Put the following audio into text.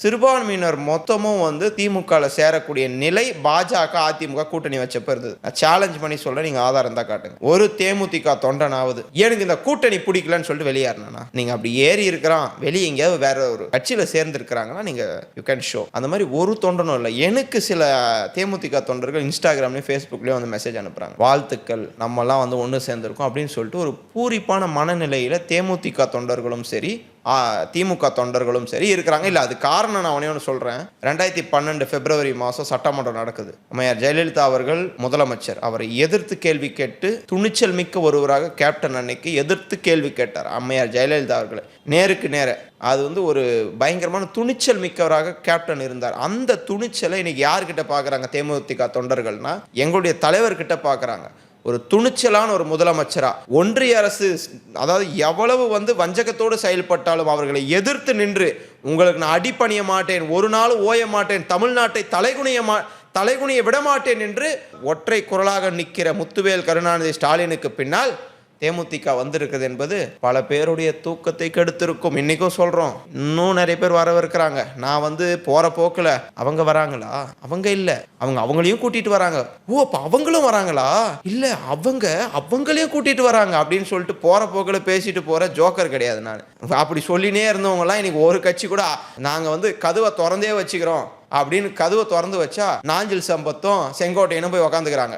சிறுபான்மையினர் மொத்தமும் வந்து திமுகவில் சேரக்கூடிய நிலை பாஜக அதிமுக கூட்டணி வச்சப்ப இருந்தது. நான் சேலஞ்ச் பண்ணி சொல்ல, நீங்க ஆதாரம் தான் காட்டுங்க. ஒரு தேமுதிக தொண்டனாவது எனக்கு இந்த கூட்டணி பிடிக்கலன்னு சொல்லிட்டு வெளியேறினா, நீங்க அப்படி ஏறி இருக்கிறான் வெளியே எங்கேயாவது வேற ஒரு கட்சியில சேர்ந்து இருக்கிறாங்கன்னா நீங்க யூ கேன் ஷோ. அந்த மாதிரி ஒரு தொண்டனும் இல்லை. எனக்கு சில தேமுதிக தொண்டர்கள் இன்ஸ்டாகிராம்லயும் ஃபேஸ்புக்லயும் வந்து மெசேஜ் அனுப்புறாங்க, வாழ்த்துக்கள் நம்மெல்லாம் வந்து ஒன்று சேர்ந்திருக்கோம் அப்படின்னு சொல்லிட்டு ஒரு பூரிப்பான மனநிலையில தேமுதிக தொண்டர்களும் சரி திமுக தொண்டர்களும் சரி இருக்கிறாங்க. இல்லை, அது காரணம் நான் ஒன்று சொல்கிறேன். 2012 பிப்ரவரி மாதம் சட்டமன்றம் நடக்குது. அம்மையார் ஜெயலலிதா அவர்கள் முதலமைச்சர். அவரை எதிர்த்து கேள்வி கேட்டு துணிச்சல் மிக்க ஒருவராக கேப்டன் அன்னைக்கு எதிர்த்து கேள்வி கேட்டார் அம்மையார் ஜெயலலிதா அவர்களை நேருக்கு நேர. அது வந்து ஒரு பயங்கரமான துணிச்சல் மிக்கவராக கேப்டன் இருந்தார். அந்த துணிச்சலை இன்னைக்கு யார்கிட்ட பார்க்குறாங்க தேமுதிக தொண்டர்கள்னா எங்களுடைய தலைவர்கிட்ட பார்க்குறாங்க. ஒரு துணிச்சலான ஒரு முதலமைச்சரா ஒன்றிய அரசு அதாவது எவ்வளவு வந்து வஞ்சகத்தோடு செயல்பட்டாலும் அவர்களை எதிர்த்து நின்று உங்களுக்கு நான் அடிபணிய மாட்டேன், ஒரு நாள் ஓய மாட்டேன், தமிழ்நாட்டை தலைகுனிய விட மாட்டேன் என்று ஒற்றை குரலாக நிற்கிற முத்துவேல் கருணாநிதி ஸ்டாலினுக்கு பின்னால் தேமுதிக வந்திருக்குது என்பது பல பேருடைய தூக்கத்தை கெடுத்திருக்கும். இன்னைக்கும் சொல்றோம், இன்னும் நிறைய பேர் வரவிருக்கிறாங்க. நான் வந்து போற போக்குல அவங்க வராங்களா, அவங்க இல்ல அவங்களையும் கூட்டிட்டு வராங்க. ஓ அப்ப அவங்களும் வராங்களா, இல்ல அவங்களையும் கூட்டிட்டு வராங்க அப்படின்னு சொல்லிட்டு போற போக்குல பேசிட்டு போற ஜோக்கர் கிடையாது நான். அப்படி சொல்லினே இருந்தவங்க எல்லாம் இன்னைக்கு ஒரு கட்சி கூட நாங்க வந்து கதவை திறந்தே வச்சுக்கிறோம் அப்படின்னு கதவை திறந்து வச்சா நாஞ்சில் சம்பத்தும் செங்கோட்டையனும் போய் உக்காந்துக்கிறாங்க.